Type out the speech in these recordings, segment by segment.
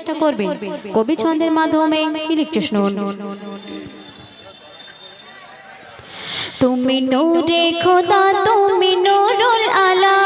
চেষ্টা করবেন কবি ছন্দের মাধ্যমে। কি লিখছে শুনুন। তুমি নূরে খোদা তুমি নূরুল আলা,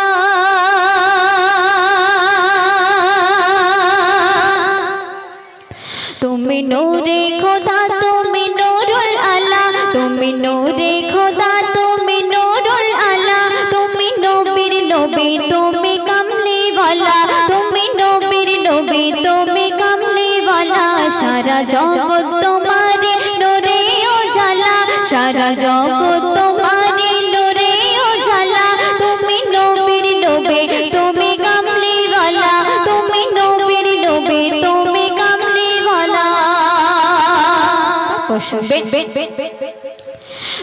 তুমি নূরে খোদা তুমি নূরুল আলা, তুমি নূরে খোদা তুমি নূরুল আলা, তুমি নবীর নবী তুমি কামলি ওয়ালা, তুমি নবীর নবী তুমি কামলি ওয়ালা। সারা জগৎ তোমারে নূরে উজালা, সারা জগৎ তোমারে নূরে উজালা, তুমি নবীর নবী তুমি কামলি ওয়ালা, তুমি নবীর নবী তুমি কামলি ওয়ালা।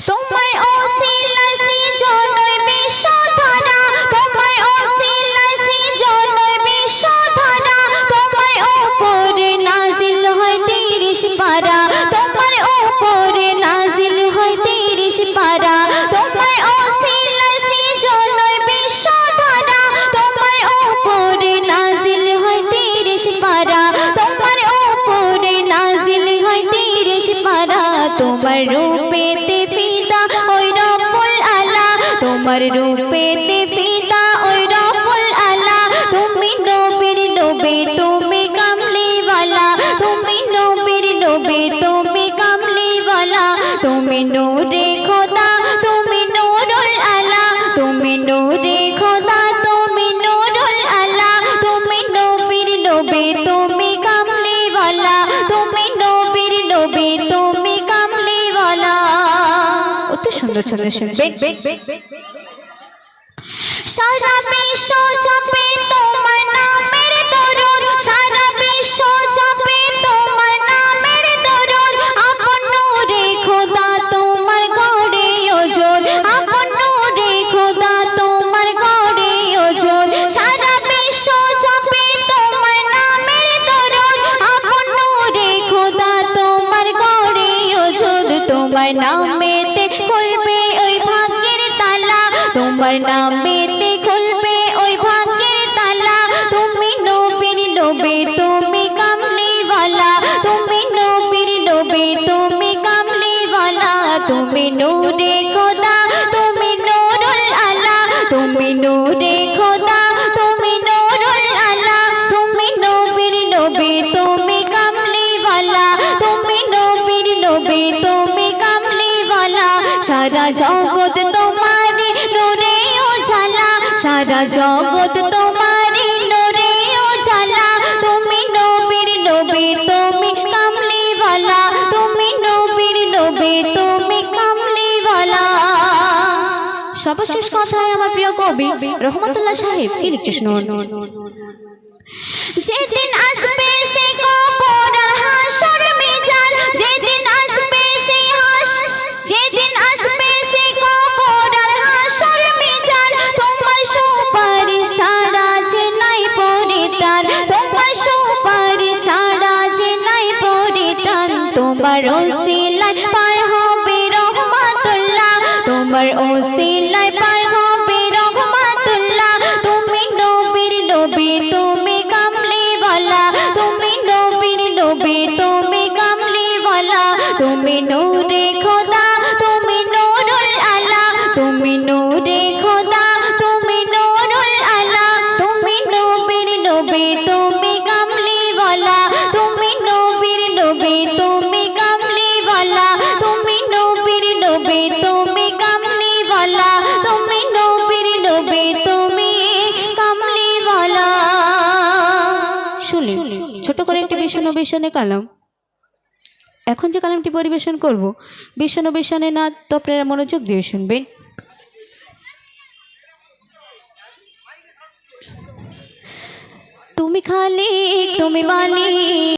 তোমার ওসিলায় সৃজনই বিশ্বধারা, তোমার ওসিলায় সৃজনই বিশ্বধারা, তোমার উপরে নাজিল হয় 30 পারা, তোমার উপরে নাজিল হয় 30 পারা, তোমার ওসিলায় সৃজনই বিশ্বধারা, তোমার উপরে নাজিল হয় 30 পারা, তোমার উপরে নাজিল হয় 30 পারা। তোমার রূপেতে ফিদা ওই রব্বুল আলা, তোমার রূপেতে ফিদা ওই রব্বুল আলা, তুমি নবীর নবী তুমি কামলি ওয়ালা, তুমি নবীর নবী তুমি কামলি ওয়ালা। তুমি নূরে খোদা তুমি নূরুল আলা, তুমি নূরে খোদা তুমি নূরুল আলা, তুমি নবীর নবী তুমি কামলি ওয়ালা, তুমি নবীর নবী তুমি কামলি ওয়ালা। অত সুন্দর ছন্দে শুনবেন। সারা বিশ্ব জপে তোমার নামের দরুদ, সারা বিশ্ব জপে তোমার নামের দরুদ, আপন নূরে খোদা তোমার ঘরে ওজোর, আপন নূরে খোদা তোমার ঘরে ওজোর। সারা বিশ্ব জপে তোমার নামের দরুদ, আপন নূরে খোদা তোমার ঘরে ওজোর। তোমার নামেতে খুলবে ওই ভাগ্যের তালা, তোমার নামেতে খুলবে ওই ভাগ্যের তালা, তুমি নবীর নবী তুমি কামলি ওয়ালা, তুমি নবীর নবী তুমি কামলি ওয়ালা। তুমি নূরে খোদা তুমি নূরুল আলা, তুমি নূরে খোদা তুমি নূরুল আলা, তুমি নবীর নবী তুমি কামলি ওয়ালা, তুমি নবীর নবী তুমি কামলি ওয়ালা। সারা জগৎ তোমারি নূরে উজালা, সারা জগৎ তোমারি নূরে উজালা, তুমি নবীর নবী তুমি কামলি ওয়ালা, তুমি নবীর নবী তুমি কামলি ওয়ালা। সর্বশেষ কথায় আমার প্রিয় কবি রহমতুল্লাহ সাহেব কি লিখছে শুনুন। যেদিন আসবে সেই কবর আর হাসর মিজান, যেদিন আসবে সেই যেদিন আসবে সেই কবর আর হাসর মিজান, তোমার সুপারিশ ছাড়া যে নাই পরিত্রাণ, তোমার সুপারিশ ছাড়া যে নাই পরিত্রাণ। তোমার ওসিলায় পার হবে রহমাতুল্লাহ, তোমার ওসিলায় পার হবে রহমাতুল্লাহ, তুমি নবীর নবী তুমি কামলি ওয়ালা, তুমি নবীর নবী তুমি কামলি ওয়ালা। তুমি নূরে খোদা তুমি নূরুল আলা, তুমি নূরে খোদা তুমি নূরুল আলা, তুমি নবীর নবী তুমি কামলি ওয়ালা, তুমি নবীর নবী তুমি কামলি ওয়ালা, তুমি নবীর নবী তুমি কামলি ওয়ালা, তুমি নবীর নবী তুমি কামলি ওয়ালা। শুনি ছোট করে একটি বিষ্ণু কালাম। এখন যে কালামটি পরিবেশন করব বিষ্ণু না, তো আপনারা মনোযোগ দিয়ে শুনবেন। তুমি খালিক তুমি মালিক।